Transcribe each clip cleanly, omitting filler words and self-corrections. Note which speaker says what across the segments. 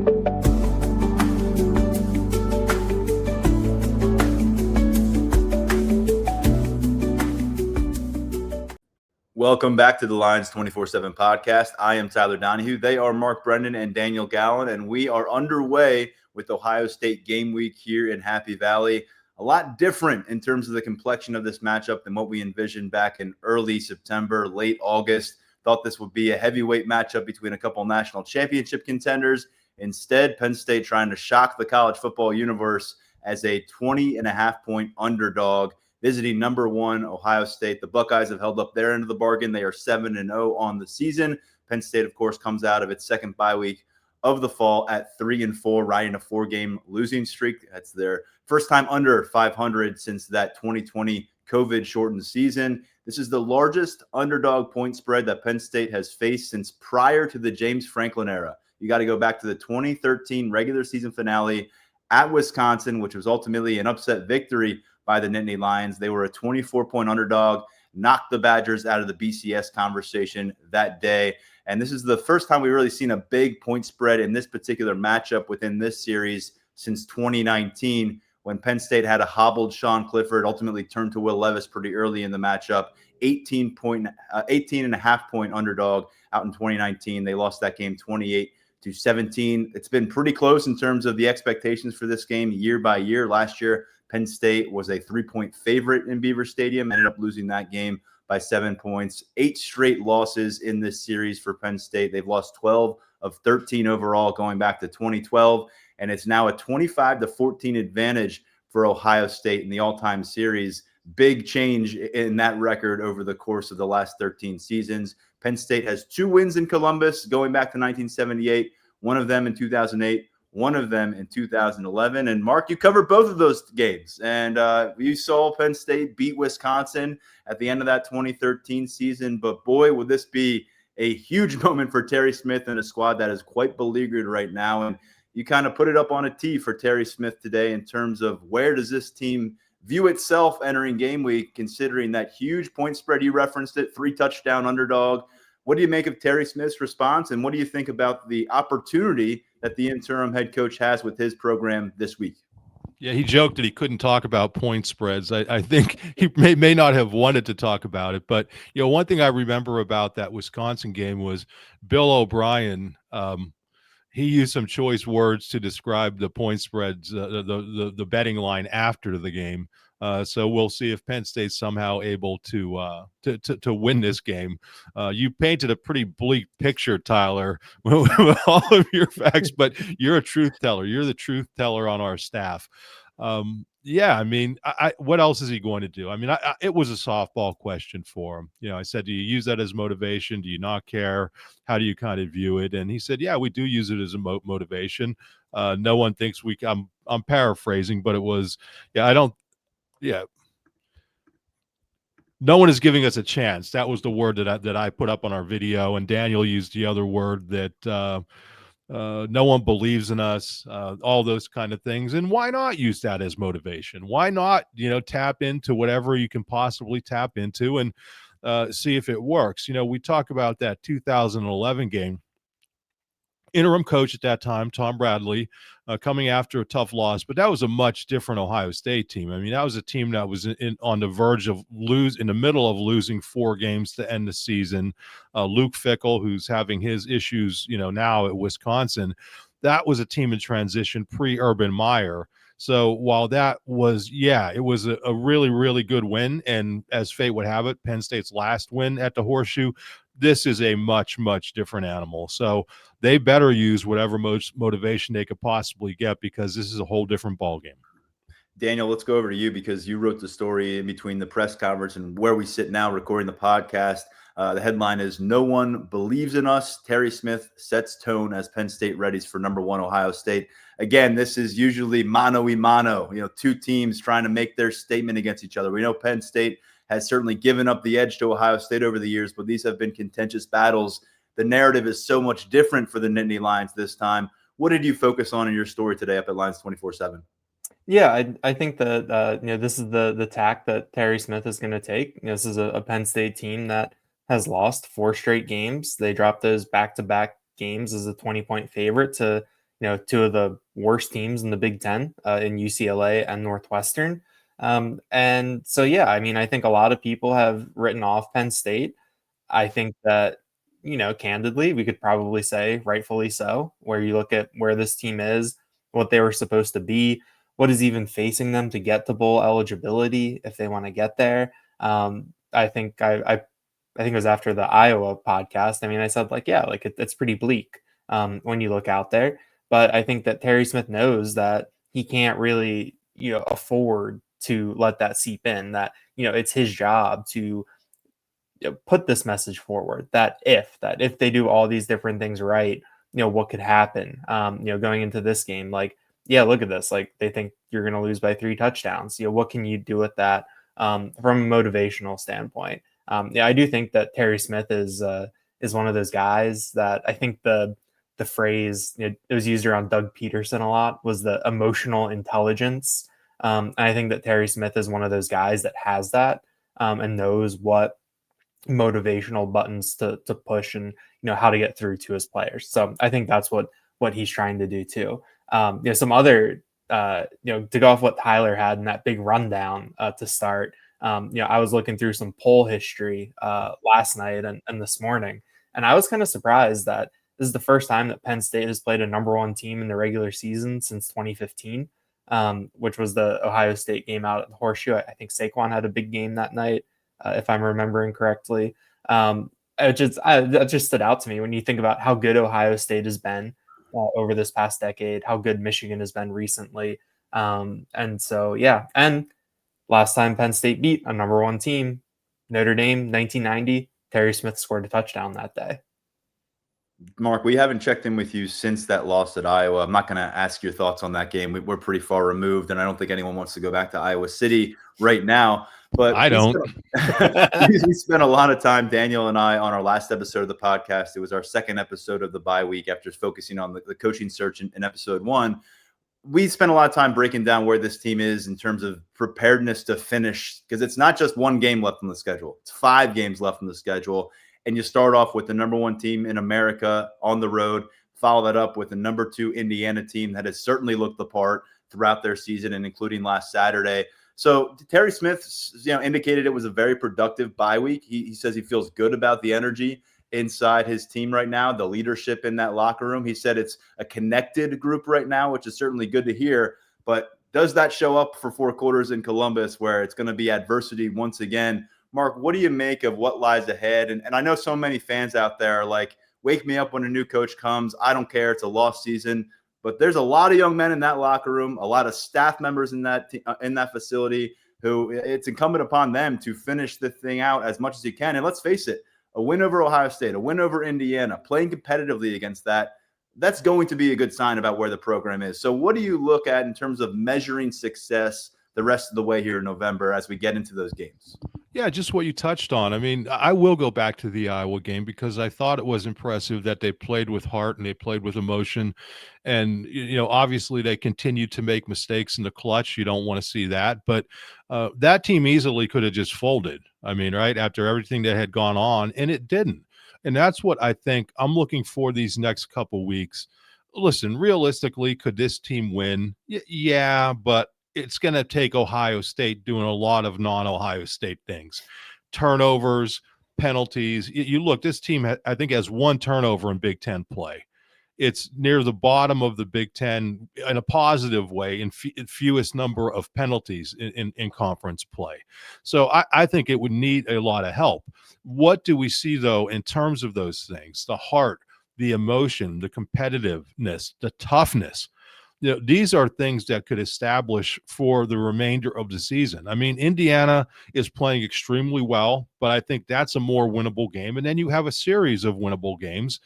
Speaker 1: Welcome back to the Lions 24/7 podcast. I am Tyler Donahue. They are Mark Brendan and Daniel Gallen, and we are underway with Ohio State game week here in Happy Valley. A lot different in terms of the complexion of this matchup than what we envisioned back in early September, late August. Thought this would be a heavyweight matchup between a couple national championship contenders. Instead, Penn State trying to shock the college football universe as a 20.5-point underdog, visiting number 1 Ohio State. The Buckeyes have held up their end of the bargain. They are 7-0 on the season. Penn State, of course, comes out of its second bye week of the fall at 3-4, riding a 4-game losing streak. That's their first time under 500 since that 2020 COVID-shortened season. This is the largest underdog point spread that Penn State has faced since prior to the James Franklin era. You got to go back to the 2013 regular season finale at Wisconsin, which was ultimately an upset victory by the Nittany Lions. They were a 24-point underdog, knocked the Badgers out of the BCS conversation that day. And this is the first time we've really seen a big point spread in this particular matchup within this series since 2019, when Penn State had a hobbled Sean Clifford, ultimately turned to Will Levis pretty early in the matchup. 18.5-point underdog out in 2019. They lost that game 28-17. It's been pretty close in terms of the expectations for this game year by year. Last year, Penn State was a 3-point favorite in Beaver Stadium, ended up losing that game by 7 points. 8 straight losses in this series for Penn State. They've lost 12 of 13 overall going back to 2012, and it's now a 25-14 advantage for Ohio State in the all-time series. Big change in that record over the course of the last 13 seasons. Penn State has 2 wins in Columbus going back to 1978, one of them in 2008, one of them in 2011. And Mark, you covered both of those games, and you saw Penn State beat Wisconsin at the end of that 2013 season. But boy, would this be a huge moment for Terry Smith and a squad that is quite beleaguered right now. And you kind of put it up on a tee for Terry Smith today in terms of where does this team view itself entering game week, considering that huge point spread. You referenced it, 3-touchdown underdog. What do you make of Terry Smith's response, and what do you think about the opportunity that the interim head coach has with his program this week?
Speaker 2: Yeah, he joked that he couldn't talk about point spreads. I think he may not have wanted to talk about it. But, one thing I remember about that Wisconsin game was Bill O'Brien. He used some choice words to describe the point spreads, the betting line after the game. So we'll see if Penn State's somehow able to win this game. You painted a pretty bleak picture, Tyler, with all of your facts, but you're a truth teller. You're the truth teller on our staff. Yeah, I mean, what else is he going to do? I mean, it was a softball question for him. I said, do you use that as motivation? Do you not care? How do you kind of view it? And he said, yeah, we do use it as a motivation. No one thinks I'm paraphrasing, but it was, no one is giving us a chance. That was the word that I put up on our video, and Daniel used the other word that no one believes in us, all those kind of things. And why not use that as motivation? Why not, tap into whatever you can possibly tap into and see if it works? We talk about that 2011 game. Interim coach at that time, Tom Bradley, coming after a tough loss, but that was a much different Ohio State team. I mean, that was a team that was on the verge of in the middle of losing 4 games to end the season. Luke Fickell, who's having his issues, now at Wisconsin, that was a team in transition pre-Urban Meyer. So while that was, it was a really, really good win, and as fate would have it, Penn State's last win at the Horseshoe, this is a much, much different animal. So they better use whatever motivation they could possibly get, because this is a whole different ballgame.
Speaker 1: Daniel, let's go over to you, because you wrote the story in between the press conference and where we sit now recording the podcast. The headline is "No One Believes in Us. Terry Smith sets tone as Penn State readies for number 1 Ohio State." Again, this is usually mano-a-mano, 2 teams trying to make their statement against each other. We know Penn State has certainly given up the edge to Ohio State over the years, but these have been contentious battles. The narrative is so much different for the Nittany Lions this time. What did you focus on in your story today up at Lions 24/7?
Speaker 3: Yeah, I think that this is the tack that Terry Smith is going to take. This is a Penn State team that has lost 4 straight games. They dropped those back-to-back games as a 20-point favorite to two of the worst teams in the Big Ten, in UCLA and Northwestern. And so, yeah, I mean, I think a lot of people have written off Penn State. I think that, candidly, we could probably say rightfully so, where you look at where this team is, what they were supposed to be, what is even facing them to get to bowl eligibility if they want to get there. I think it was after the Iowa podcast. I mean, I said like, yeah, like it's pretty bleak when you look out there. But I think that Terry Smith knows that he can't really, afford to let that seep in. That it's his job to put this message forward. That if they do all these different things right, what could happen? Going into this game, like, yeah, look at this. Like they think you're going to lose by 3 touchdowns. What can you do with that from a motivational standpoint? Yeah, I do think that Terry Smith is one of those guys that I think the phrase it was used around Doug Peterson a lot was the emotional intelligence. And I think that Terry Smith is one of those guys that has that and knows what motivational buttons to push and how to get through to his players. So I think that's what he's trying to do too. Some other to go off what Tyler had in that big rundown to start. I was looking through some poll history last night and this morning, and I was kind of surprised that this is the first time that Penn State has played a number 1 team in the regular season since 2015, which was the Ohio State game out at the Horseshoe. I think Saquon had a big game that night, if I'm remembering correctly. It just stood out to me when you think about how good Ohio State has been over this past decade, how good Michigan has been recently. And so, yeah. And last time Penn State beat a number 1 team, Notre Dame, 1990, Terry Smith scored a touchdown that day.
Speaker 1: Mark, we haven't checked in with you since that loss at Iowa. I'm not going to ask your thoughts on that game. We're pretty far removed, and I don't think anyone wants to go back to Iowa City right now. But
Speaker 2: I don't.
Speaker 1: We spent a lot of time, Daniel and I, on our last episode of the podcast. It was our second episode of the bye week after focusing on the coaching search in episode 1. We spent a lot of time breaking down where this team is in terms of preparedness to finish, because it's not just 1 game left on the schedule. It's 5 games left on the schedule. And you start off with the number 1 team in America on the road, follow that up with the number 2 Indiana team that has certainly looked the part throughout their season and including last Saturday. So Terry Smith, indicated it was a very productive bye week. He says he feels good about the energy inside his team right now, the leadership in that locker room. He said it's a connected group right now, which is certainly good to hear. But does that show up for 4 quarters in Columbus where it's going to be adversity once again? Mark, what do you make of what lies ahead? And I know so many fans out there are like, wake me up when a new coach comes. I don't care. It's a lost season. But there's a lot of young men in that locker room, a lot of staff members in that facility who it's incumbent upon them to finish the thing out as much as you can. And let's face it, a win over Ohio State, a win over Indiana, playing competitively against that's going to be a good sign about where the program is. So what do you look at in terms of measuring success the rest of the way here in November as we get into those games?
Speaker 2: Yeah, just what you touched on. I mean, I will go back to the Iowa game because I thought it was impressive that they played with heart and they played with emotion. And, obviously they continued to make mistakes in the clutch. You don't want to see that. But that team easily could have just folded. I mean, right after everything that had gone on, and it didn't. And that's what I think I'm looking for these next couple weeks. Listen, realistically, could this team win? Yeah, but it's going to take Ohio State doing a lot of non-Ohio State things, turnovers, penalties. You look, this team, I think, has 1 turnover in Big Ten play. It's near the bottom of the Big Ten in a positive way, in fewest number of penalties in conference play. So I think it would need a lot of help. What do we see, though, in terms of those things? The heart, the emotion, the competitiveness, the toughness. These are things that could establish for the remainder of the season. I mean, Indiana is playing extremely well, but I think that's a more winnable game. And then you have a series of winnable games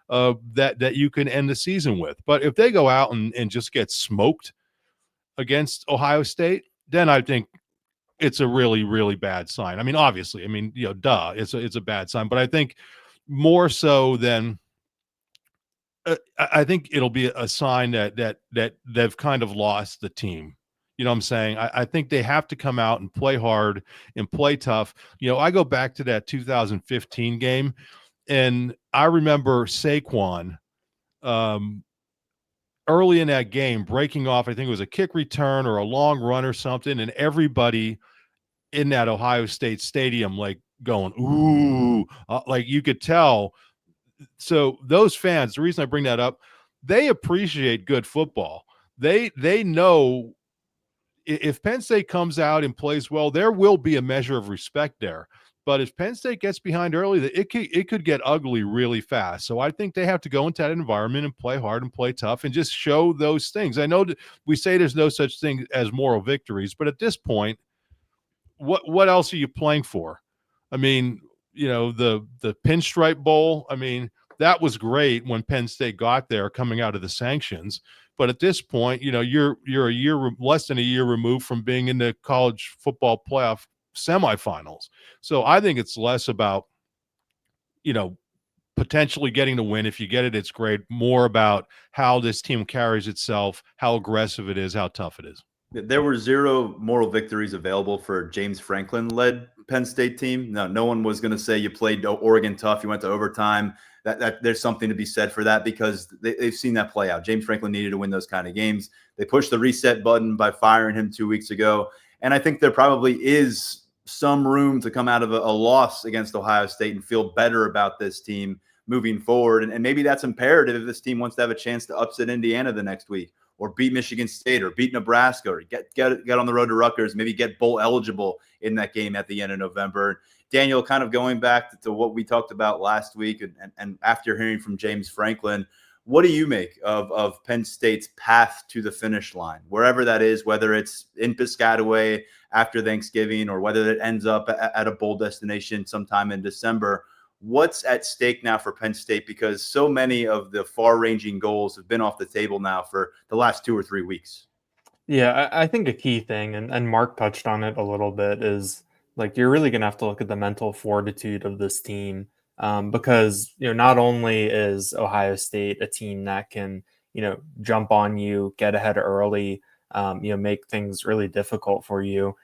Speaker 2: that you can end the season with. But if they go out and just get smoked against Ohio State, then I think it's a really, really bad sign. I mean, obviously, it's a bad sign. But I think more so than I think it'll be a sign that they've kind of lost the team. You know what I'm saying? I think they have to come out and play hard and play tough. I go back to that 2015 game, and I remember Saquon early in that game, breaking off, I think it was a kick return or a long run or something, and everybody in that Ohio State stadium, like going, ooh, like you could tell. So those fans, the reason I bring that up, they appreciate good football. They know if Penn State comes out and plays well, there will be a measure of respect there. But if Penn State gets behind early, it could get ugly really fast. So I think they have to go into that environment and play hard and play tough and just show those things. I know that we say there's no such thing as moral victories, but at this point, what else are you playing for? I mean, the Pinstripe Bowl, I mean, that was great when Penn State got there coming out of the sanctions. But at this point, you're a year, less than a year removed from being in the college football playoff semifinals. So I think it's less about, potentially getting the win. If you get it, it's great. More about how this team carries itself, how aggressive it is, how tough it is.
Speaker 1: There were 0 moral victories available for James Franklin-led Penn State team. No one was going to say you played Oregon tough, you went to overtime. That there's something to be said for that because they've seen that play out. James Franklin needed to win those kind of games. They pushed the reset button by firing him 2 weeks ago. And I think there probably is some room to come out of a loss against Ohio State and feel better about this team moving forward. And maybe that's imperative if this team wants to have a chance to upset Indiana the next week, or beat Michigan State, or beat Nebraska, or get on the road to Rutgers, maybe get bowl eligible in that game at the end of November. Daniel, kind of going back to what we talked about last week, and after hearing from James Franklin, what do you make of Penn State's path to the finish line, wherever that is, whether it's in Piscataway after Thanksgiving or whether it ends up at a bowl destination sometime in December? What's at stake now for Penn State? Because so many of the far-ranging goals have been off the table now for the last 2 or 3 weeks.
Speaker 3: Yeah, I think a key thing, and Mark touched on it a little bit, is like you're really going to have to look at the mental fortitude of this team, because not only is Ohio State a team that can jump on you, get ahead early, make things really difficult for you.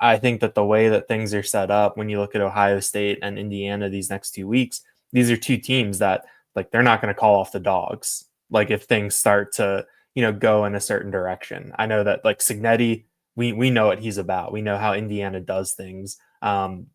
Speaker 3: I think that the way that things are set up, when you look at Ohio State and Indiana these next 2 weeks, these are two teams that like they're not going to call off the dogs. Like if things start to go in a certain direction. I know that like Cignetti, we know what he's about. We know how Indiana does things. Ryan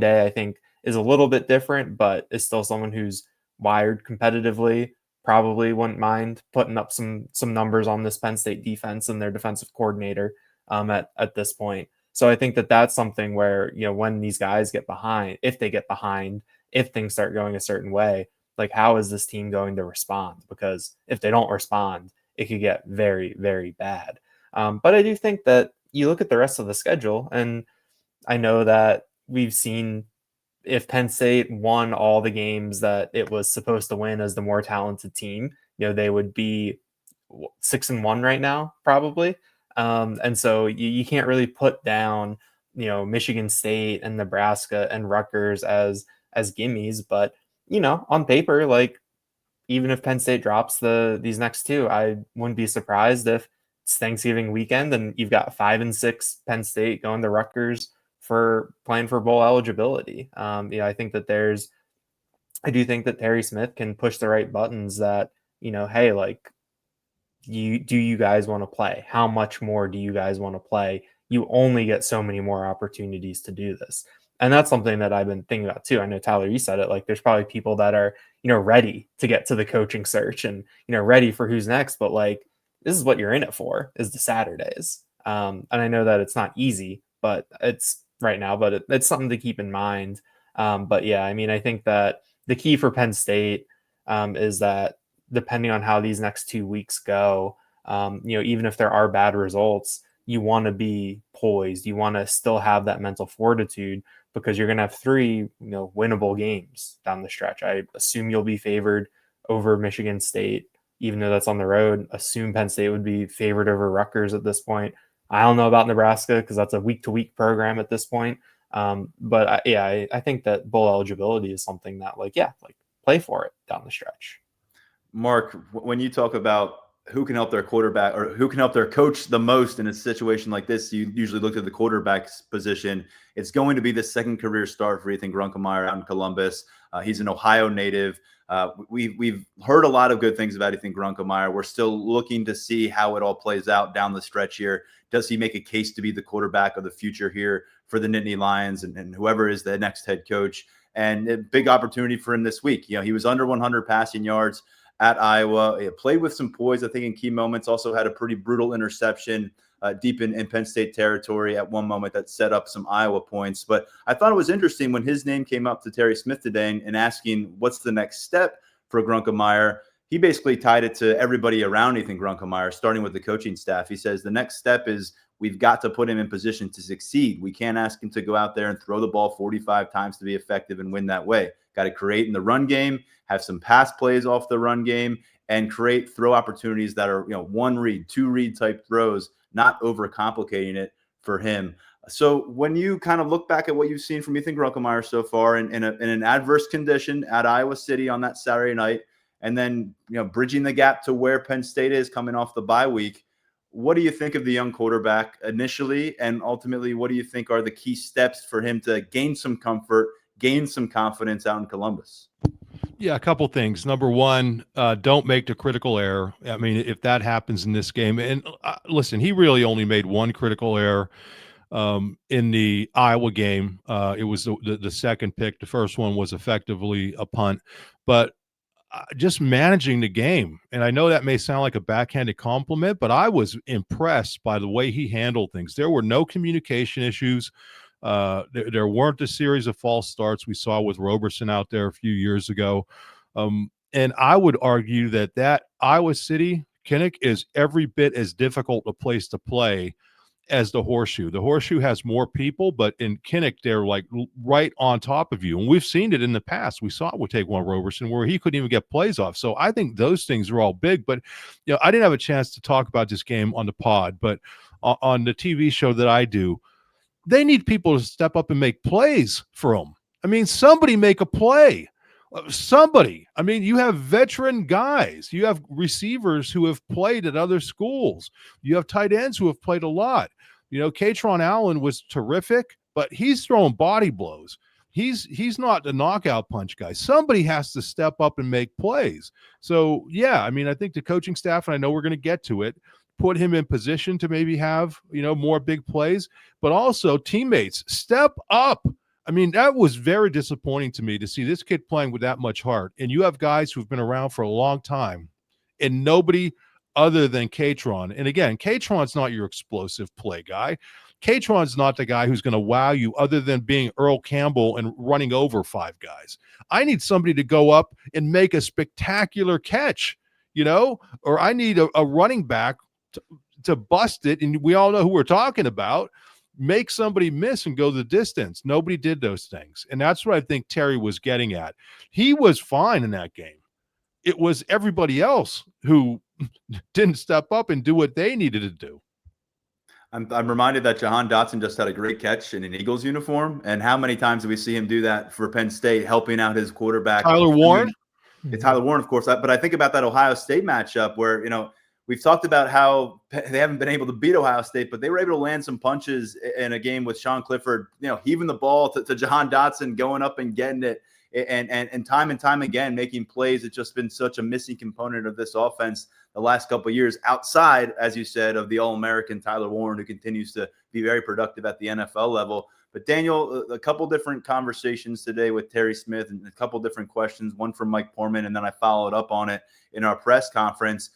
Speaker 3: Day, I think, is a little bit different, but is still someone who's wired competitively. Probably wouldn't mind putting up some numbers on this Penn State defense and their defensive coordinator at this point. So I think that that's something where, when these guys get behind, if they get behind, if things start going a certain way, like how is this team going to respond? Because if they don't respond, it could get very, very bad. But I do think that you look at the rest of the schedule, and I know that we've seen if Penn State won all the games that it was supposed to win as the more talented team, they would be 6-1 right now, probably. And so you can't really put down, Michigan State and Nebraska and Rutgers as gimmies, but on paper, like even if Penn State drops these next two, I wouldn't be surprised if it's Thanksgiving weekend and you've got 5 and 6 Penn State going to Rutgers for playing for bowl eligibility. I think that I do think that Terry Smith can push the right buttons that, hey, like, do you guys want to play? How much more do you guys want to play? You only get so many more opportunities to do this. And that's something that I've been thinking about too. I know, Tyler, you said it, like there's probably people that are, ready to get to the coaching search and, ready for who's next. But like, this is what you're in it for, is the Saturdays. And I know that it's not easy, but it's right now, but it's something to keep in mind. But yeah, I mean, I think that the key for Penn State is that depending on how these next 2 weeks go, even if there are bad results, you want to be poised. You want to still have that mental fortitude because you're going to have 3, winnable games down the stretch. I assume you'll be favored over Michigan State, even though that's on the road. Assume Penn State would be favored over Rutgers at this point. I don't know about Nebraska because that's a week-to-week program at this point. But I think that bowl eligibility is something that, play for it down the stretch.
Speaker 1: Mark, when you talk about who can help their quarterback or who can help their coach the most in a situation like this, you usually look at the quarterback's position. It's going to be the second career start for Ethan Grunkemeyer out in Columbus. He's an Ohio native. We've heard a lot of good things about Ethan Grunkemeyer. We're still looking to see how it all plays out down the stretch here. Does he make a case to be the quarterback of the future here for the Nittany Lions and whoever is the next head coach? And a big opportunity for him this week. He was under 100 passing yards at Iowa. He played with some poise, I think, in key moments. Also had a pretty brutal interception deep in Penn State territory at one moment that set up some Iowa points. But I thought it was interesting when his name came up to Terry Smith today and asking what's the next step for Grunkemeyer. He basically tied it to everybody around Ethan Grunkemeyer, starting with the coaching staff. He says the next step is we've got to put him in position to succeed. We can't ask him to go out there and throw the ball 45 times to be effective and win that way. Got to create in the run game, have some pass plays off the run game, and create throw opportunities that are, one read, two read type throws, not overcomplicating it for him. So when you kind of look back at what you've seen from Ethan Grunkemeyer so far in an adverse condition at Iowa City on that Saturday night, and then, bridging the gap to where Penn State is coming off the bye week, what do you think of the young quarterback initially? And ultimately, what do you think are the key steps for him to gain some comfort, gain some confidence out in Columbus?
Speaker 2: Yeah, a couple things. Number one, don't make the critical error. I mean, if that happens in this game, and listen, he really only made one critical error in the Iowa game. It was the second pick. The first one was effectively a punt, but just managing the game. And I know that may sound like a backhanded compliment, but I was impressed by the way he handled things. There were no communication issues. There weren't a series of false starts we saw with Roberson out there a few years ago. And I would argue that Iowa City, Kinnick, is every bit as difficult a place to play as the Horseshoe. The Horseshoe has more people, but in Kinnick, they're like right on top of you. And we've seen it in the past. We saw it with Taquan Roberson where he couldn't even get plays off. So I think those things are all big. But I didn't have a chance to talk about this game on the pod, but on the TV show that I do, they need people to step up and make plays for them. I mean, somebody make a play. Somebody. I mean, you have veteran guys. You have receivers who have played at other schools. You have tight ends who have played a lot. Katron Allen was terrific, but he's throwing body blows. He's not the knockout punch guy. Somebody has to step up and make plays. So, yeah, I mean, I think the coaching staff, and I know we're going to get to it, put him in position to maybe have, more big plays, but also teammates step up. I mean, that was very disappointing to me to see this kid playing with that much heart. And you have guys who've been around for a long time and nobody other than Katron. And again, Katron's not your explosive play guy. Katron's not the guy who's going to wow you other than being Earl Campbell and running over five guys. I need somebody to go up and make a spectacular catch, or I need a running back to bust it. And we all know who we're talking about. Make somebody miss and go the distance. Nobody did those things. And that's what I think Terry was getting at. He was fine in that game. It was everybody else who didn't step up and do what they needed to do.
Speaker 1: I'm reminded that Jahan Dotson just had a great catch in an Eagles uniform. And how many times do we see him do that for Penn State, helping out his quarterback?
Speaker 2: Tyler Warren?
Speaker 1: It's Tyler Warren, of course. But I think about that Ohio State matchup where, we've talked about how they haven't been able to beat Ohio State, but they were able to land some punches in a game with Sean Clifford, heaving the ball to Jahan Dotson, going up and getting it, and time again making plays. It's just been such a missing component of this offense the last couple of years, outside, as you said, of the All-American Tyler Warren, who continues to be very productive at the NFL level. But Daniel, a couple different conversations today with Terry Smith and a couple different questions, one from Mike Portman, and then I followed up on it in our press conference.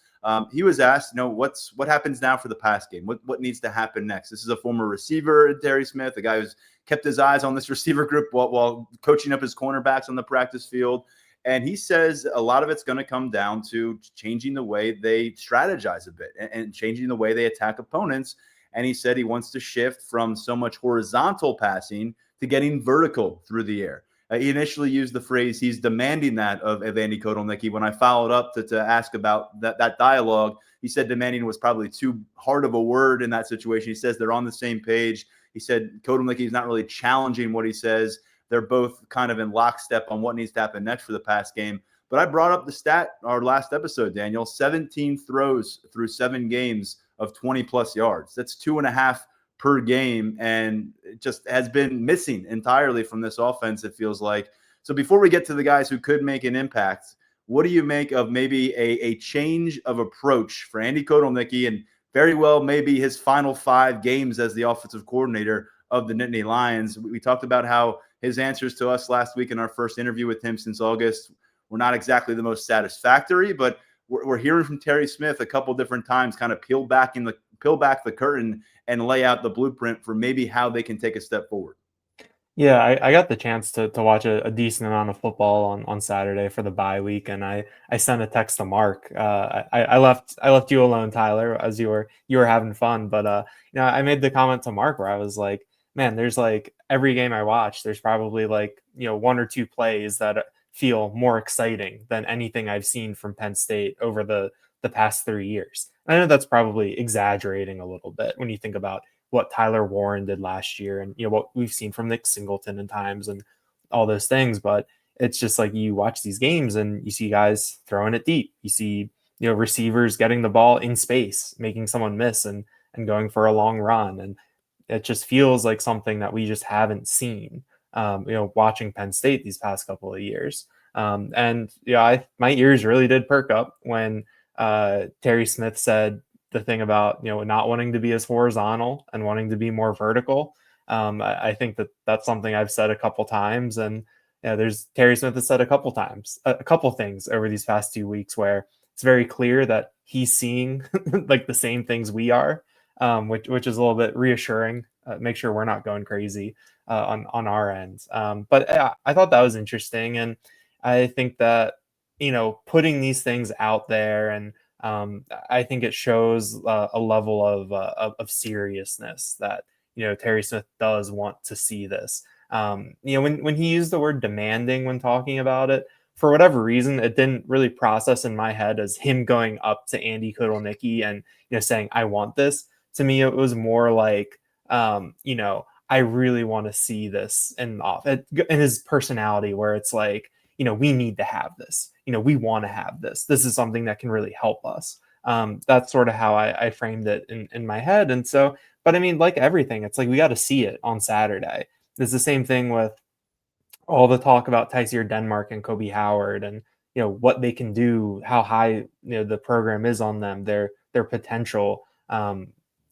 Speaker 1: He was asked, what happens now for the pass game? What needs to happen next? This is a former receiver, Terry Smith, a guy who's kept his eyes on this receiver group while coaching up his cornerbacks on the practice field. And he says a lot of it's going to come down to changing the way they strategize a bit and changing the way they attack opponents. And he said he wants to shift from so much horizontal passing to getting vertical through the air. He initially used the phrase, he's demanding that of Andy Kotelnicki. When I followed up to ask about that dialogue, he said demanding was probably too hard of a word in that situation. He says they're on the same page. He said Kotelnicki is not really challenging what he says. They're both kind of in lockstep on what needs to happen next for the pass game. But I brought up the stat our last episode, Daniel, 17 throws through 7 games of 20-plus yards. That's 2.5 per game, and it just has been missing entirely from this offense, it feels like. So before we get to the guys who could make an impact, what do you make of maybe a change of approach for Andy Kotelnicki, and very well maybe his final 5 games as the offensive coordinator of the Nittany Lions? We talked about how his answers to us last week in our first interview with him since August were not exactly the most satisfactory, but we're hearing from Terry Smith a couple different times kind of peel back the curtain and lay out the blueprint for maybe how they can take a step forward.
Speaker 3: Yeah, I got the chance to watch a decent amount of football on Saturday for the bye week, and I sent a text to Mark. I left you alone, Tyler, as you were having fun. But I made the comment to Mark where I was like, man, there's like every game I watch, there's probably like 1 or 2 plays that feel more exciting than anything I've seen from Penn State over the past 3 years. I know that's probably exaggerating a little bit when you think about what Tyler Warren did last year and what we've seen from Nick Singleton in times and all those things. But it's just like you watch these games and you see guys throwing it deep. You see receivers getting the ball in space, making someone miss and going for a long run. And it just feels like something that we just haven't seen, watching Penn State these past couple of years. My ears really did perk up when Terry Smith said the thing about not wanting to be as horizontal and wanting to be more vertical. I think that's something I've said a couple times, and there's Terry Smith has said a couple things over these past 2 weeks where it's very clear that he's seeing like the same things we are, which is a little bit reassuring. Make sure we're not going crazy on our end. But I thought that was interesting, and I think that putting these things out there and I think it shows a level of seriousness that Terry Smith does want to see this. When he used the word demanding when talking about it, for whatever reason, it didn't really process in my head as him going up to Andy Kotelnicki and saying I want this. To me, it was more like I really want to see this in his personality, where it's like we need to have this. We want to have this. This is something that can really help us. That's sort of how I framed it in my head. And so, but I mean, like everything, it's like we got to see it on Saturday. It's the same thing with all the talk about Tyseer Denmark and Kobe Howard and what they can do, how high the program is on them, their potential.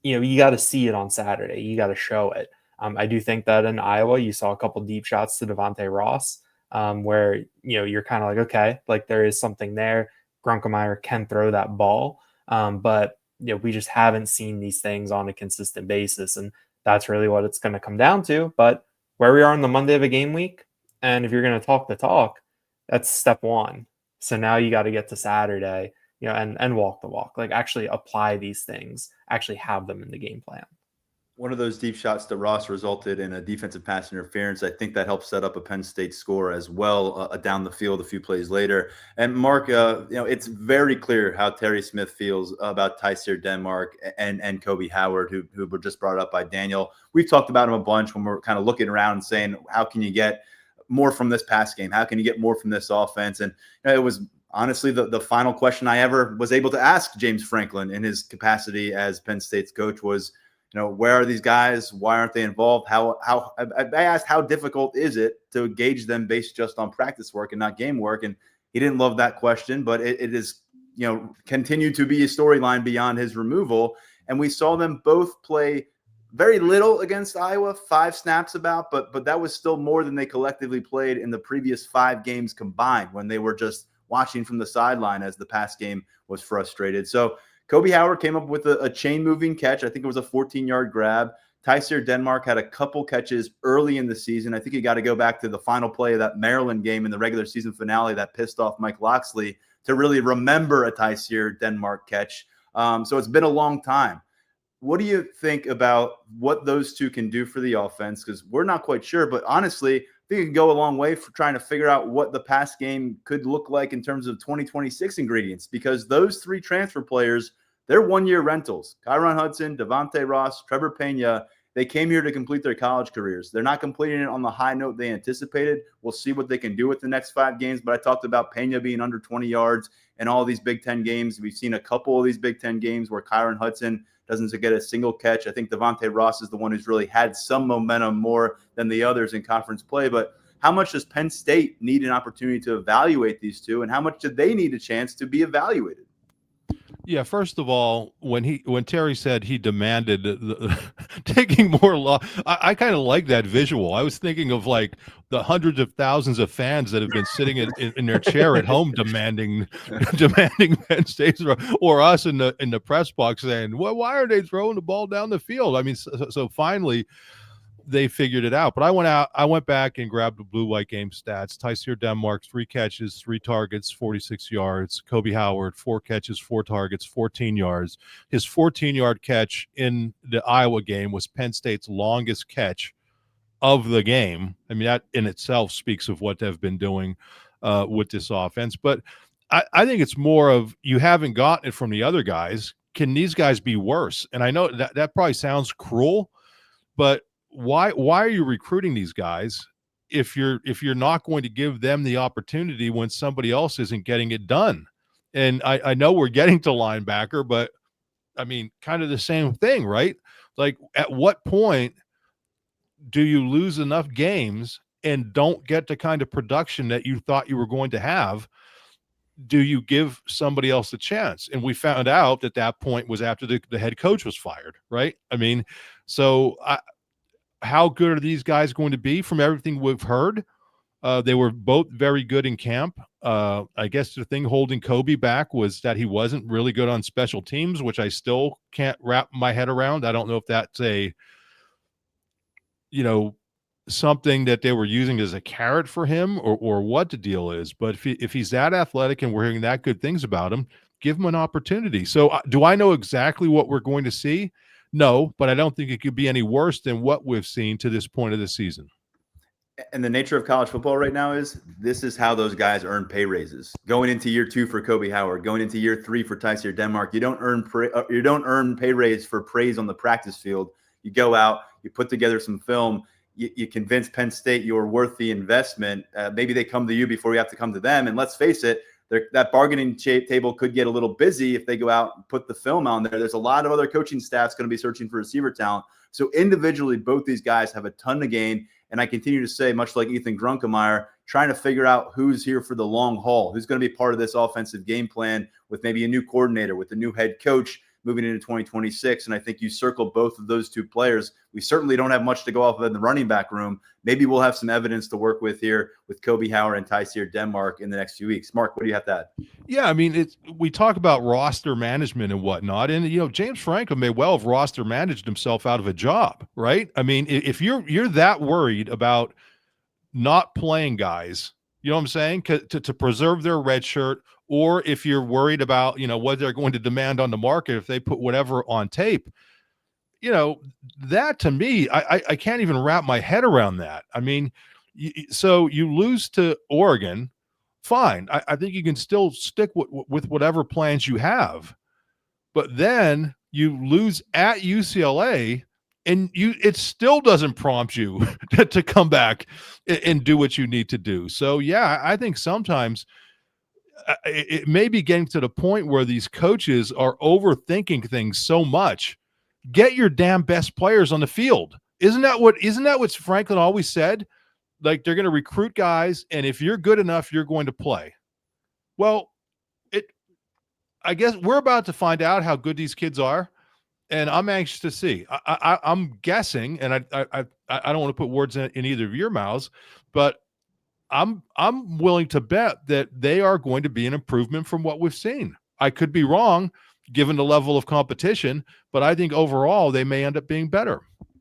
Speaker 3: You got to see it on Saturday. You got to show it. I do think that in Iowa, you saw a couple deep shots to Devontae Ross. Where you're kind of like, okay, like there is something there. Grunkemeyer can throw that ball, but we just haven't seen these things on a consistent basis, and that's really what it's going to come down to. But where we are on the Monday of a game week, and if you're going to talk the talk, that's step 1. So now you got to get to Saturday, and walk the walk, like actually apply these things, actually have them in the game plan.
Speaker 1: One of those deep shots to Ross resulted in a defensive pass interference. I think that helped set up a Penn State score as well down the field a few plays later. And Mark, it's very clear how Terry Smith feels about Tyseer Denmark and Kobe Howard, who were just brought up by Daniel. We've talked about him a bunch when we're kind of looking around and saying, how can you get more from this pass game? How can you get more from this offense? And it was honestly the final question I ever was able to ask James Franklin in his capacity as Penn State's coach was, where are these guys? Why aren't they involved? I asked, how difficult is it to gauge them based just on practice work and not game work? And he didn't love that question, but it is, continued to be a storyline beyond his removal. And we saw them both play very little against Iowa, 5 snaps about, but that was still more than they collectively played in the previous 5 games combined when they were just watching from the sideline as the pass game was frustrated. So Kobe Howard came up with a chain-moving catch. I think it was a 14-yard grab. Tyseer Denmark had a couple catches early in the season. I think you got to go back to the final play of that Maryland game in the regular season finale that pissed off Mike Loxley to really remember a Tyseer Denmark catch. So it's been a long time. What do you think about what those two can do for the offense? Because we're not quite sure, but honestly, I think it can go a long way for trying to figure out what the pass game could look like in terms of 2026 ingredients, because those 3 transfer players, they're 1-year rentals. Kyron Hudson, Devontae Ross, Trevor Pena, they came here to complete their college careers. They're not completing it on the high note they anticipated. We'll see what they can do with the next 5 games, but I talked about Pena being under 20 yards in all these Big Ten games. We've seen a couple of these Big Ten games where Kyron Hudson doesn't get a single catch. I think Devontae Ross is the one who's really had some momentum more than the others in conference play. But how much does Penn State need an opportunity to evaluate these two, and how much do they need a chance to be evaluated?
Speaker 2: Yeah, first of all, when Terry said he demanded taking more law, I kind of like that visual. I was thinking of like the hundreds of thousands of fans that have been sitting in their chair at home demanding Penn State, or us in the press box saying, "Well, why are they throwing the ball down the field?" I mean, so finally they figured it out. But I went back and grabbed the blue white game stats. Tyseer Denmark, 3 catches, 3 targets, 46 yards. Kobe Howard, 4 catches, 4 targets, 14 yards. His 14-yard catch in the Iowa game was Penn State's longest catch of the game. I mean, that in itself speaks of what they've been doing with this offense. But I think it's more of, you haven't gotten it from the other guys. Can these guys be worse? And I know that probably sounds cruel, but why are you recruiting these guys if you're not going to give them the opportunity when somebody else isn't getting it done? And I know we're getting to linebacker, but I mean, kind of the same thing, right? Like, at what point do you lose enough games and don't get the kind of production that you thought you were going to have? Do you give somebody else a chance? And we found out that point was after the head coach was fired, right? I mean, so how good are these guys going to be? From everything we've heard, they were both very good in camp. I guess the thing holding Kobe back was that he wasn't really good on special teams, which I still can't wrap my head around. I don't know if that's something that they were using as a carrot for him, or what the deal is. But if he's that athletic and we're hearing that good things about him, give him an opportunity. So do I know exactly what we're going to see? No, but I don't think it could be any worse than what we've seen to this point of the season.
Speaker 1: And the nature of college football right now is this is how those guys earn pay raises. Going into year 2 for Kobe Howard, going into year 3 for Tyseer Denmark, you don't earn pay raise for praise on the practice field. You go out, you put together some film, you convince Penn State you're worth the investment. Maybe they come to you before you have to come to them. And let's face it, that bargaining table could get a little busy if they go out and put the film on there. There's a lot of other coaching staffs going to be searching for receiver talent. So individually, both these guys have a ton to gain. And I continue to say, much like Ethan Grunkemeyer, trying to figure out who's here for the long haul, who's going to be part of this offensive game plan with maybe a new coordinator, with a new head coach moving into 2026. And I think you circle both of those two players. We certainly don't have much to go off of in the running back room. Maybe we'll have some evidence to work with here with Kobe Howard and Tyseer Denmark in the next few weeks. Mark, what do you have to add?
Speaker 2: Yeah, I mean, we talk about roster management and whatnot, and James Franklin may well have roster managed himself out of a job, right? I mean, if you're that worried about not playing guys, you know what I'm saying, to preserve their red shirt, or if you're worried about what they're going to demand on the market if they put whatever on tape, that to me, I can't even wrap my head around that. I mean, so you lose to Oregon. Fine. I think you can still stick with whatever plans you have, but then you lose at UCLA, and it still doesn't prompt you to come back and do what you need to do. So yeah, I think sometimes it may be getting to the point where these coaches are overthinking things so much. Get your damn best players on the field. Isn't that what Franklin always said? Like, they're going to recruit guys, and if you're good enough, you're going to play. Well, I guess we're about to find out how good these kids are, and I'm anxious to see. I'm guessing, and I don't want to put words in either of your mouths, but I'm willing to bet that they are going to be an improvement from what we've seen. I could be wrong, given the level of competition, but I think overall they may end up being better.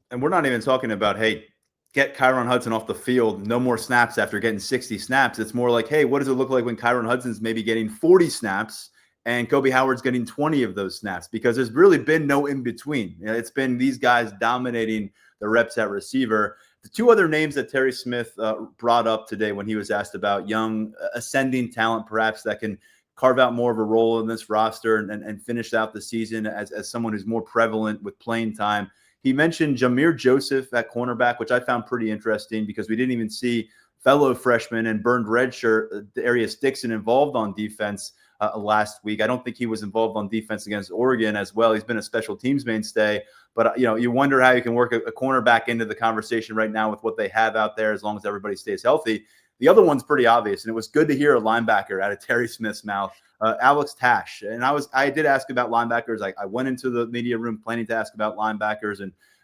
Speaker 1: And we're not even talking about, hey, get Kyron Hudson off the field, no more snaps after getting 60 snaps. It's more like, hey, what does it look like when Kyron Hudson's maybe getting 40 snaps and Kobe Howard's getting 20 of those snaps? Because there's really been no in between. It's been these guys dominating the reps at receiver. The two other names that Terry Smith brought up today when he was asked about young ascending talent, perhaps that can carve out more of a role in this roster and finish out the season as someone who's more prevalent with playing time. He mentioned Jameer Joseph at cornerback, which I found pretty interesting because we didn't even see fellow freshman and burned redshirt Darius Dixon involved on defense last week. I don't think he was involved on defense against Oregon as well. He's been a special teams mainstay, but you wonder how you can work a cornerback into the conversation right now with what they have out there, as long as everybody stays healthy. The other one's pretty obvious, and it was good to hear a linebacker out of Terry Smith's mouth, Alex Tash. And I did ask about linebackers. I went into the media room planning to ask about linebackers,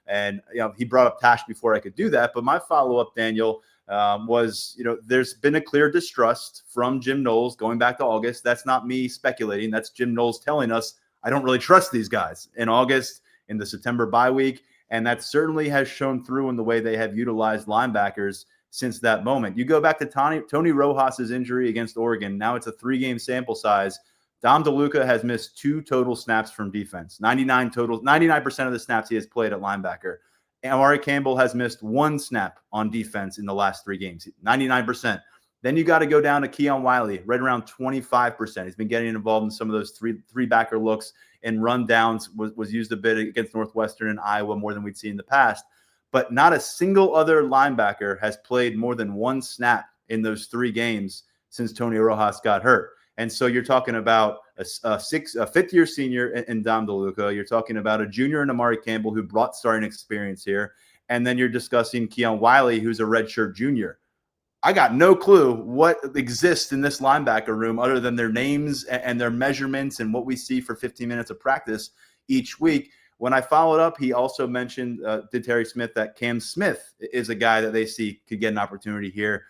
Speaker 1: and he brought up Tash before I could do that. But my follow-up, Daniel, was, there's been a clear distrust from Jim Knowles going back to August. That's not me speculating. That's Jim Knowles telling us, I don't really trust these guys in August, in the September bye week. And that certainly has shown through in the way they have utilized linebackers since that moment. You go back to Tony Rojas's injury against Oregon. Now it's a 3-game sample size. Dom DeLuca has missed 2 total snaps from defense. 99% of the snaps he has played at linebacker. Amari Campbell has missed 1 snap on defense in the last 3 games. 99%. Then you got to go down to Keon Wiley, right around 25%. He's been getting involved in some of those three backer looks and run downs. Was used a bit against Northwestern and Iowa, more than we'd seen in the past. But not a single other linebacker has played more than 1 snap in those 3 games since Tony Rojas got hurt. And so you're talking about a fifth-year senior in Dom DeLuca. You're talking about a junior in Amari Campbell who brought starting experience here. And then you're discussing Keon Wiley, who's a redshirt junior. I got no clue what exists in this linebacker room other than their names and their measurements and what we see for 15 minutes of practice each week. When I followed up, he also mentioned, did Terry Smith, that Cam Smith is a guy that they see could get an opportunity here.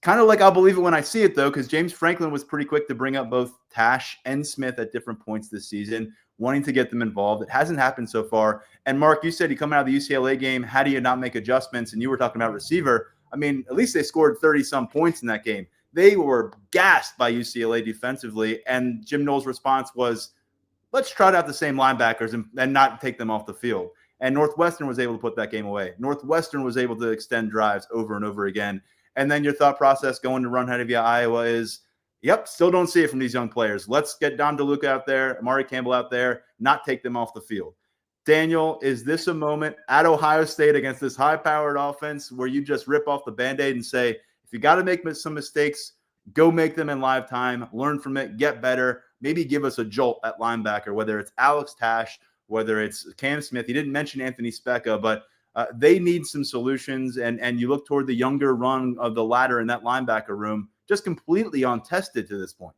Speaker 1: Kind of like I'll believe it when I see it, though, because James Franklin was pretty quick to bring up both Tash and Smith at different points this season, wanting to get them involved. It hasn't happened so far. And, Mark, you said you come out of the UCLA game, how do you not make adjustments? And you were talking about receiver. I mean, at least they scored 30-some points in that game. They were gassed by UCLA defensively, and Jim Knowles' response was, let's trot out the same linebackers and not take them off the field. And Northwestern was able to put that game away. Northwestern was able to extend drives over and over again. And then your thought process going to run ahead of you, Iowa, is, yep, still don't see it from these young players. Let's get Dom DeLuca out there, Amari Campbell out there, not take them off the field. Daniel, is this a moment at Ohio State against this high-powered offense where you just rip off the Band-Aid and say, if you got to make some mistakes, go make them in live time, learn from it, get better, maybe give us a jolt at linebacker, whether it's Alex Tash, whether it's Cam Smith. He didn't mention Anthony Specca, but they need some solutions, and you look toward the younger rung of the ladder in that linebacker room, just completely untested to this point.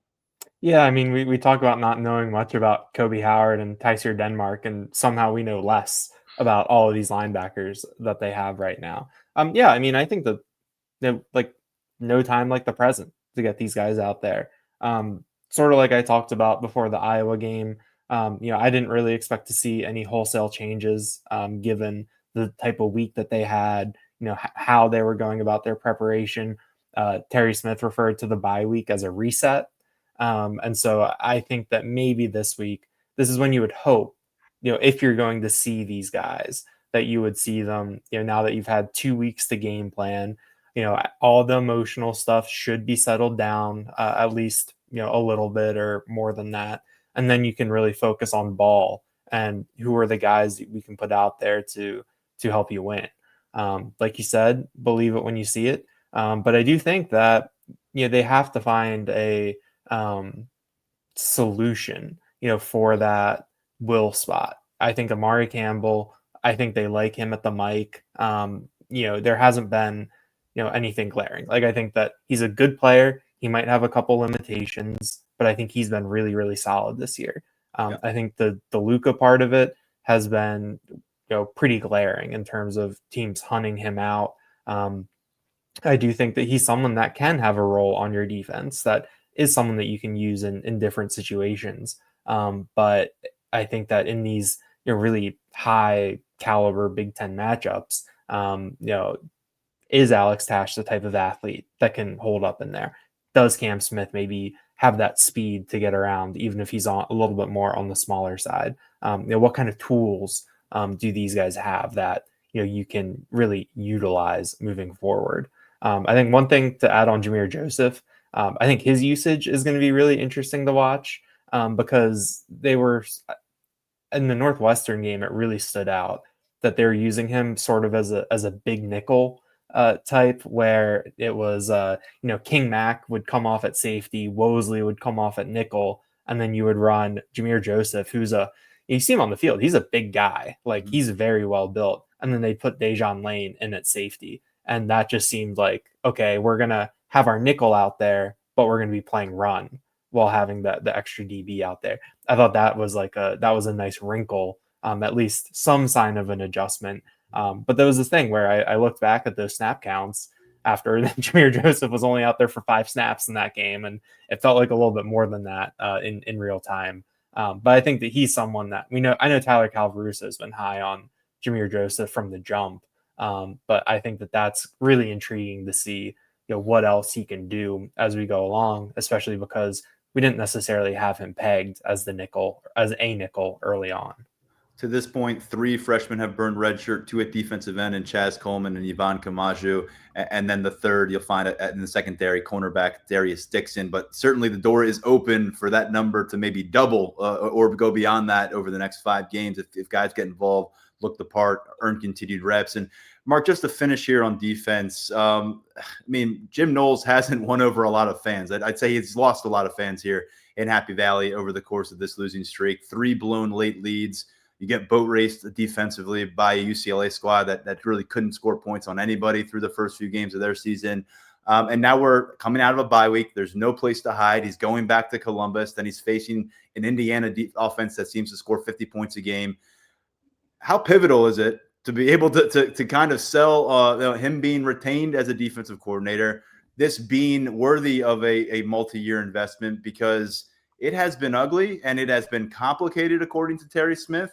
Speaker 3: Yeah, I mean, we talk about not knowing much about Kobe Howard and Tyser Denmark, and somehow we know less about all of these linebackers that they have right now. Yeah, I mean, I think that like no time like the present to get these guys out there. Sort of like I talked about before the Iowa game. I didn't really expect to see any wholesale changes given the type of week that they had, how they were going about their preparation. Terry Smith referred to the bye week as a reset. And so I think that maybe this week, this is when you would hope, if you're going to see these guys, that you would see them, now that you've had 2 weeks to game plan, all the emotional stuff should be settled down, at least, a little bit or more than that. And then you can really focus on ball and who are the guys that we can put out there to help you win. Like you said, believe it when you see it. But I do think that, they have to find a solution, for that will spot. I think Amari Campbell, I think they like him at the mic. There hasn't been, anything glaring. Like, I think that he's a good player. He might have a couple limitations, but I think he's been really, really solid this year. I think the Luka part of it has been, pretty glaring in terms of teams hunting him out. I do think that he's someone that can have a role on your defense, that is someone that you can use in different situations. But I think that in these really high caliber Big Ten matchups, is Alex Tash the type of athlete that can hold up in there? Does Cam Smith maybe have that speed to get around, even if he's on a little bit more on the smaller side? What kind of tools do these guys have that you can really utilize moving forward? I think one thing to add on Jameer Joseph, I think his usage is going to be really interesting to watch because they were in the Northwestern game. It really stood out that they're using him sort of as a big nickel type where it was, King Mack would come off at safety, Wosley would come off at nickel, and then you would run Jameer Joseph, you see him on the field. He's a big guy. Like, he's very well built. And then they put Dejon Lane in at safety. And that just seemed like, okay, we're going to have our nickel out there, but we're going to be playing run while having the extra DB out there. I thought that was a nice wrinkle, at least some sign of an adjustment. But there was this thing where I looked back at those snap counts after Jameer Joseph was only out there for 5 snaps in that game. And it felt like a little bit more than that in real time. But I think that he's someone that I know Tyler Calvarusa has been high on Jameer Joseph from the jump. But I think that that's really intriguing to see, what else he can do as we go along, especially because we didn't necessarily have him pegged as a nickel early on.
Speaker 1: To this point, 3 freshmen have burned red shirt, 2 at defensive end, and Chaz Coleman and Yvonne Kamaju. And then the third, you'll find it in the secondary, cornerback Darius Dixon. But certainly the door is open for that number to maybe double or go beyond that over the next 5 games. If guys get involved, look the part, earn continued reps. And Mark, just to finish here on defense, Jim Knowles hasn't won over a lot of fans. I'd say he's lost a lot of fans here in Happy Valley over the course of this losing streak. 3 blown late leads. You get boat raced defensively by a UCLA squad that really couldn't score points on anybody through the first few games of their season. And now we're coming out of a bye week. There's no place to hide. He's going back to Columbus. Then he's facing an Indiana offense that seems to score 50 points a game. How pivotal is it to be able to kind of sell him being retained as a defensive coordinator, this being worthy of a multi-year investment, because it has been ugly and it has been complicated, according to Terry Smith.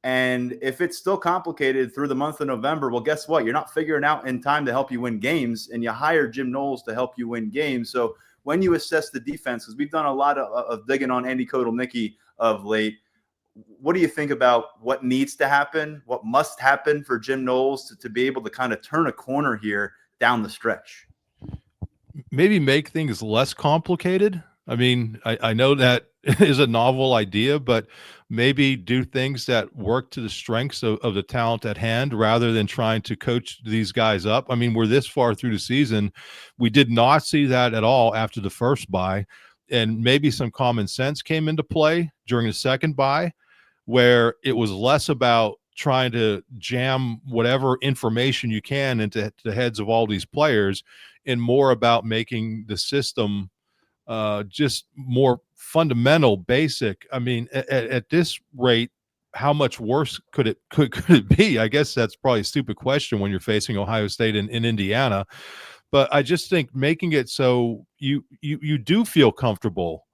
Speaker 1: And if it's still complicated through the month of November, well, guess what? You're not figuring out in time to help you win games, and you hire Jim Knowles to help you win games. So when you assess the defense, because we've done a lot of digging on Andy Kotelnicki of late, what do you think about what needs to happen, what must happen for Jim Knowles to be able to kind of turn a corner here down the stretch?
Speaker 2: Maybe make things less complicated. I know that is a novel idea, but maybe do things that work to the strengths of the talent at hand rather than trying to coach these guys up. We're this far through the season. We did not see that at all after the first bye, and maybe some common sense came into play during the second bye, where it was less about trying to jam whatever information you can into the heads of all these players and more about making the system just more fundamental, basic. At this rate, how much worse could it be? I guess that's probably a stupid question when you're facing Ohio State in Indiana. But I just think making it so you do feel comfortable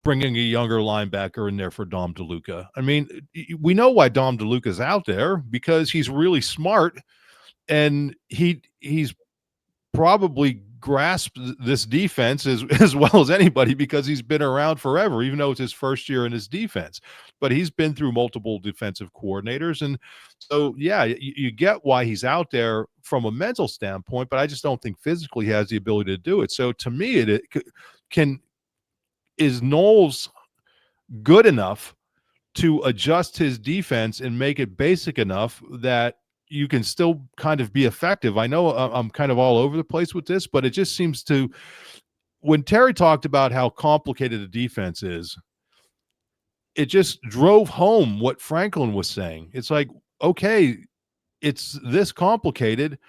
Speaker 2: bringing a younger linebacker in there for Dom DeLuca. We know why Dom DeLuca's out there, because he's really smart, and he's probably grasped this defense as well as anybody, because he's been around forever, even though it's his first year in his defense. But he's been through multiple defensive coordinators. And so, yeah, you get why he's out there from a mental standpoint, but I just don't think physically he has the ability to do it. So to me, is Knowles good enough to adjust his defense and make it basic enough that you can still kind of be effective? I know I'm kind of all over the place with this, but it just seems to, when Terry talked about how complicated the defense is, it just drove home what Franklin was saying. It's like, okay, it's this complicated.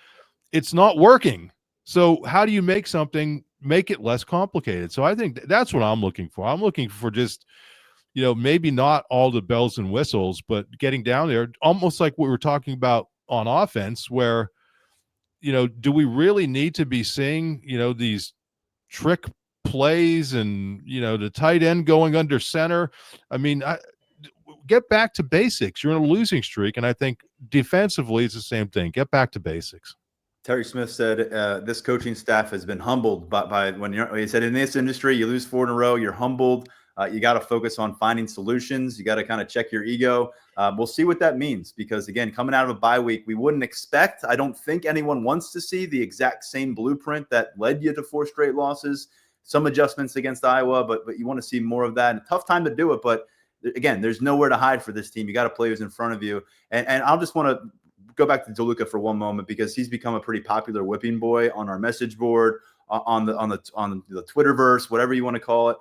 Speaker 2: It's not working. So how do you make it less complicated? So I think that's what I'm looking for. I'm looking for just, maybe not all the bells and whistles, but getting down there, almost like what we were talking about on offense, where, do we really need to be seeing, these trick plays and, the tight end going under center? Get back to basics. You're in a losing streak. And I think defensively, it's the same thing. Get back to basics.
Speaker 1: Terry Smith said this coaching staff has been humbled by when he said, in this industry, you lose 4 in a row, you're humbled. You got to focus on finding solutions. You got to kind of check your ego. We'll see what that means, because, again, coming out of a bye week, we wouldn't expect, I don't think anyone wants to see the exact same blueprint that led you to 4 straight losses, some adjustments against Iowa, but you want to see more of that. And a tough time to do it, but, again, there's nowhere to hide for this team. You got to play who's in front of you. And I'll just want to go back to DeLuca for one moment, because he's become a pretty popular whipping boy on our message board, on the Twitterverse, whatever you want to call it.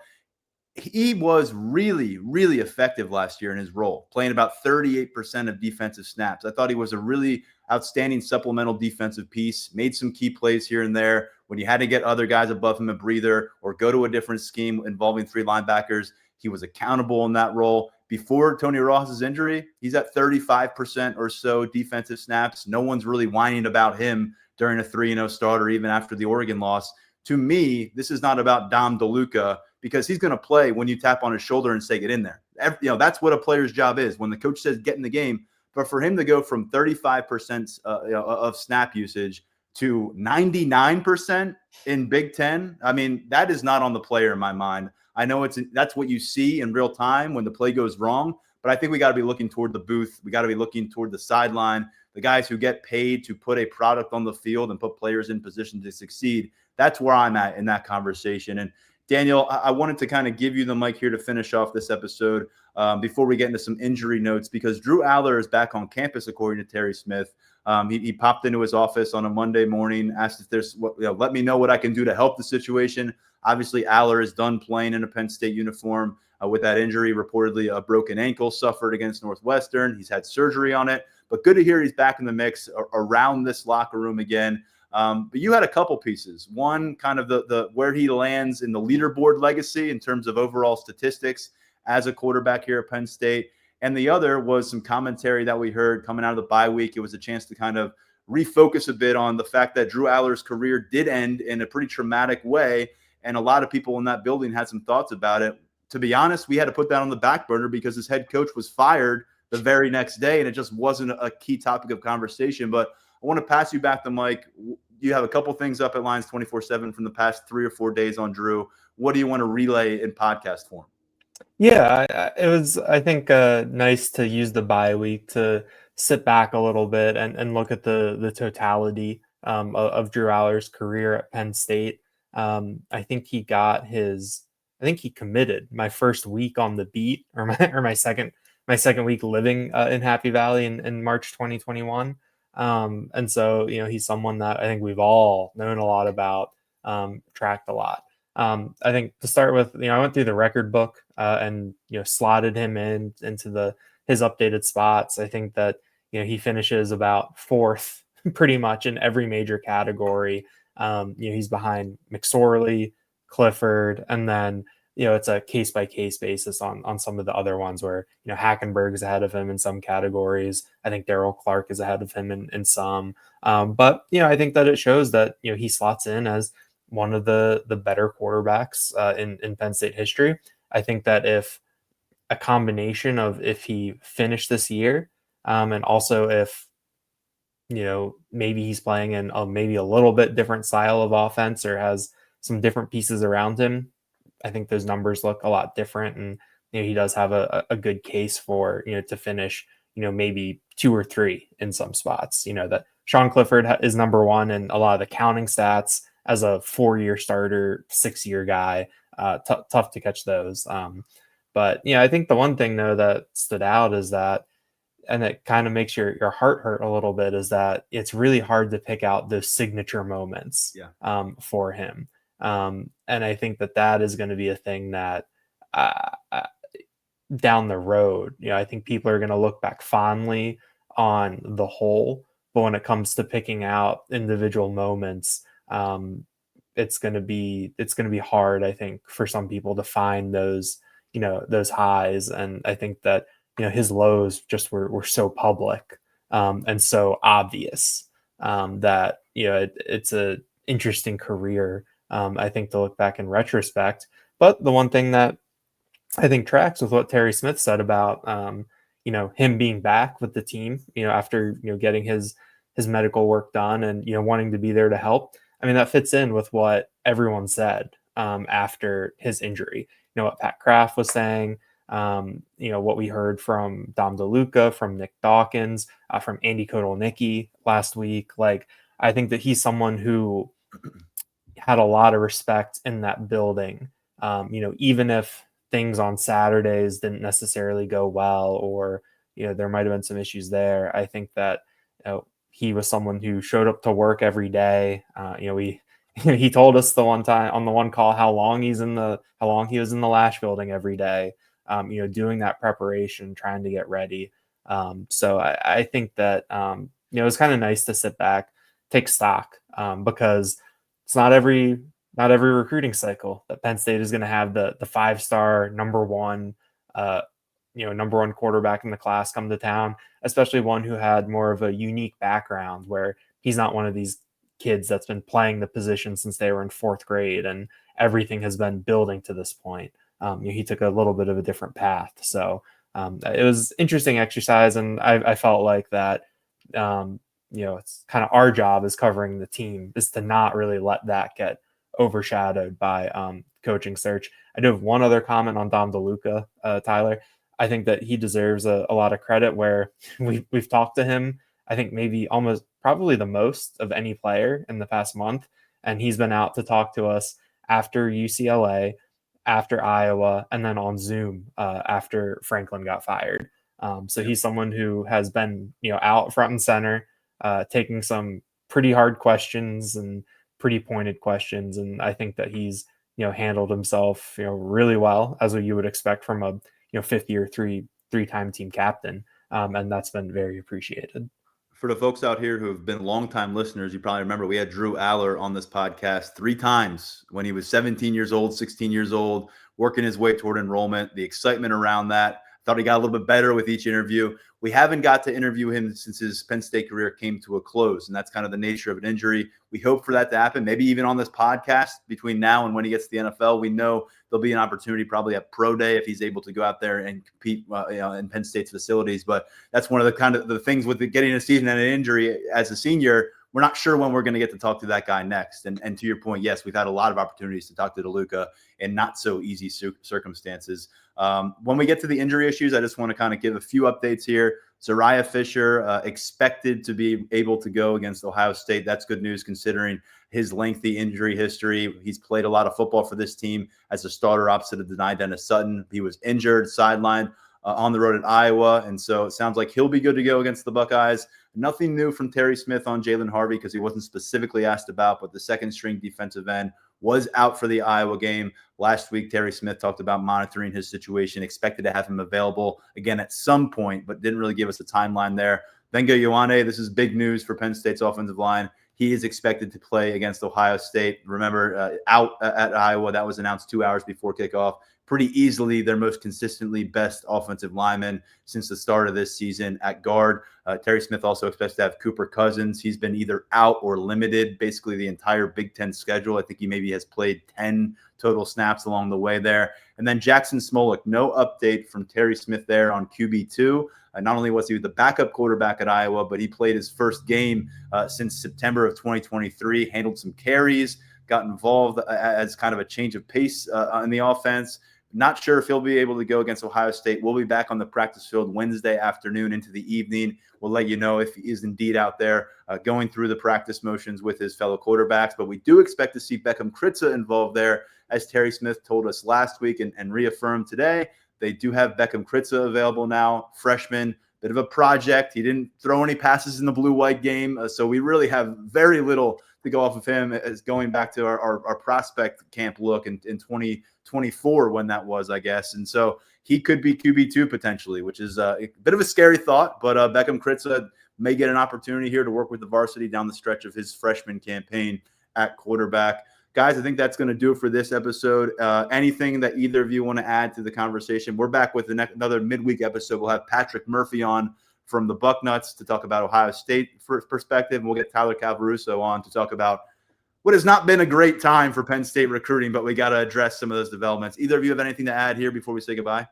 Speaker 1: He was really, really effective last year in his role, playing about 38% of defensive snaps. I thought he was a really outstanding supplemental defensive piece, made some key plays here and there when you had to get other guys above him a breather or go to a different scheme involving 3 linebackers. He was accountable in that role. Before Tony Ross's injury, he's at 35% or so defensive snaps. No one's really whining about him during a 3-0 start or even after the Oregon loss. To me, this is not about Dom DeLuca, because he's going to play when you tap on his shoulder and say, get in there. That's what a player's job is when the coach says get in the game. But for him to go from 35% of snap usage to 99% in Big Ten, I mean, that is not on the player in my mind. I know that's what you see in real time when the play goes wrong, but I think we got to be looking toward the booth. We got to be looking toward the sideline, the guys who get paid to put a product on the field and put players in position to succeed. That's where I'm at in that conversation. And Daniel, I wanted to kind of give you the mic here to finish off this episode before we get into some injury notes, because Drew Allar is back on campus, according to Terry Smith. He popped into his office on a Monday morning, asked if there's let me know what I can do to help the situation. Obviously, Allar is done playing in a Penn State uniform with that injury, reportedly a broken ankle suffered against Northwestern. He's had surgery on it, but good to hear he's back in the mix around this locker room again. But you had a couple pieces. One, kind of the where he lands in the leaderboard legacy in terms of overall statistics as a quarterback here at Penn State. And the other was some commentary that we heard coming out of the bye week. It was a chance to kind of refocus a bit on the fact that Drew Allar's career did end in a pretty traumatic way. And a lot of people in that building had some thoughts about it. To be honest, we had to put that on the back burner because his head coach was fired the very next day, and it just wasn't a key topic of conversation. But I want to pass you back the mic. You have a couple things up at Lions 24/7 from the past 3 or 4 days on Drew. What do you want to relay in podcast form?
Speaker 3: Yeah, it was, I think, nice to use the bye week to sit back a little bit and look at the totality of Drew Allar's career at Penn State. I think he committed my first week on the beat, or my second week living in Happy Valley in March 2021. And so, he's someone that I think we've all known a lot about, tracked a lot. I think to start with, I went through the record book and slotted him into his updated spots. I think that he finishes about 4th pretty much in every major category. He's behind McSorley, Clifford, and then it's a case by case basis on some of the other ones where Hackenberg is ahead of him in some categories. I think Darryl Clark is ahead of him in some. But I think that it shows that he slots in as one of the better quarterbacks in Penn State history. I think that if a combination of if he finished this year and also if maybe he's playing in maybe a little bit different style of offense or has some different pieces around him, I think those numbers look a lot different. And he does have a good case for to finish maybe 2 or 3 in some spots. That Sean Clifford is number 1 in a lot of the counting stats as a 4-year starter, 6-year guy. Tough to catch those. But I think the one thing though that stood out is that, and it kind of makes your heart hurt a little bit, is that it's really hard to pick out those signature moments for him. And I think that is going to be a thing that down the road, I think people are going to look back fondly on the whole, but when it comes to picking out individual moments, it's going to be hard, I think, for some people to find those highs. And I think that, his lows just were so public and so obvious that, it's a interesting career, I think, to look back in retrospect. But the one thing that I think tracks with what Terry Smith said about, him being back with the team, after, getting his medical work done and, wanting to be there to help. I mean, that fits in with what everyone said after his injury. What Pat Kraft was saying, what we heard from Dom DeLuca, from Nick Dawkins, from Andy Kotelnicki last week. Like, I think that he's someone who had a lot of respect in that building. Even if things on Saturdays didn't necessarily go well, or, there might've been some issues there, I think that he was someone who showed up to work every day. He told us the one time on the one call how long he was in the Lash building every day, doing that preparation, trying to get ready. So I think that it was kind of nice to sit back, take stock, because it's not every recruiting cycle that Penn State is going to have the 5-star number one quarterback in the class come to town, especially one who had more of a unique background where he's not one of these kids that's been playing the position since they were in 4th grade and everything has been building to this point. He took a little bit of a different path. So it was interesting exercise. And I felt like that, it's kind of our job as covering the team is to not really let that get overshadowed by coaching search. I do have one other comment on Dom DeLuca, Tyler. I think that he deserves a lot of credit where we've talked to him, I think maybe almost probably the most of any player in the past month. And he's been out to talk to us after UCLA, after Iowa, and then on Zoom after Franklin got fired. So he's someone who has been, out front and center, taking some pretty hard questions and pretty pointed questions. And I think that he's, handled himself, really well, as what you would expect from a, 5th-year, three-time team captain. And that's been very appreciated.
Speaker 1: For the folks out here who have been longtime listeners, you probably remember we had Drew Allar on this podcast 3 times when he was 17 years old, 16 years old, working his way toward enrollment, the excitement around that. Thought he got a little bit better with each interview. We haven't got to interview him since his Penn State career came to a close, and that's kind of the nature of an injury. We hope for that to happen, maybe even on this podcast between now and when he gets to the NFL. We know there'll be an opportunity probably at Pro Day if he's able to go out there and compete in Penn State's facilities. But that's one of the things with getting a season and an injury as a senior. We're not sure when we're going to get to talk to that guy next. And to your point, yes, we've had a lot of opportunities to talk to DeLuca in not so easy circumstances. When we get to the injury issues, I just want to kind of give a few updates here. Zariah Fisher expected to be able to go against Ohio State. That's good news considering his lengthy injury history. He's played a lot of football for this team as a starter opposite of Denai Dennis Sutton. He was injured, sidelined on the road at Iowa. And so it sounds like he'll be good to go against the Buckeyes. Nothing new from Terry Smith on Jalen Harvey because he wasn't specifically asked about, but the second-string defensive end was out for the Iowa game. Last week, Terry Smith talked about monitoring his situation, expected to have him available again at some point, but didn't really give us a timeline there. Benga Ioane, this is big news for Penn State's offensive line. He is expected to play against Ohio State. Remember, out at Iowa, that was announced 2 hours before kickoff. Pretty easily their most consistently best offensive lineman since the start of this season at guard. Terry Smith also expects to have Cooper Cousins. He's been either out or limited basically the entire Big Ten schedule. I think he maybe has played 10 total snaps along the way there. And then Jackson Smolik, no update from Terry Smith there on QB2. Not only was he the backup quarterback at Iowa, but he played his first game since September of 2023, handled some carries, got involved as kind of a change of pace in the offense. Not sure if he'll be able to go against Ohio State. We'll be back on the practice field Wednesday afternoon into the evening. We'll let you know if he is indeed out there going through the practice motions with his fellow quarterbacks. But we do expect to see Beckham Kritza involved there, as Terry Smith told us last week and reaffirmed today. They do have Beckham Kritza available now, freshman, bit of a project. He didn't throw any passes in the blue-white game, so we really have very little to go off of him as going back to our prospect camp look in 2024 when that was, I guess. And so he could be QB2 potentially, which is a bit of a scary thought, but Beckham Kritza may get an opportunity here to work with the varsity down the stretch of his freshman campaign at quarterback. Guys, I think that's going to do it for this episode. Anything that either of you want to add to the conversation? We're back with another midweek episode. We'll have Patrick Murphy on from the Bucknuts to talk about Ohio State perspective. And we'll get Tyler Calvaruso on to talk about what has not been a great time for Penn State recruiting, but we got to address some of those developments. Either of you have anything to add here before we say goodbye?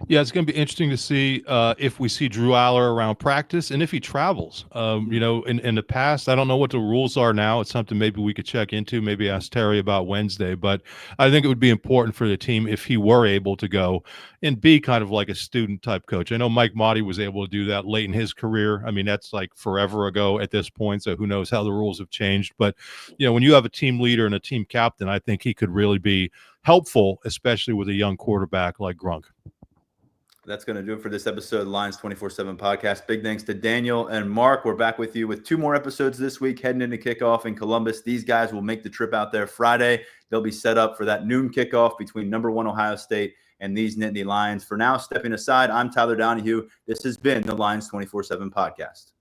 Speaker 2: Yeah, it's going to be interesting to see if we see Drew Allar around practice and if he travels. In the past, I don't know what the rules are now. It's something maybe we could check into, maybe ask Terry about Wednesday. But I think it would be important for the team if he were able to go and be kind of like a student-type coach. I know Mike Motti was able to do that late in his career. I mean, that's like forever ago at this point, so who knows how the rules have changed. But, when you have a team leader and a team captain, I think he could really be helpful, especially with a young quarterback like Grunk.
Speaker 1: That's going to do it for this episode of the Lions 24/7 podcast. Big thanks to Daniel and Mark. We're back with you with 2 more episodes this week, heading into kickoff in Columbus. These guys will make the trip out there Friday. They'll be set up for that noon kickoff between number 1 Ohio State and these Nittany Lions. For now, stepping aside, I'm Tyler Donahue. This has been the Lions 24/7 podcast.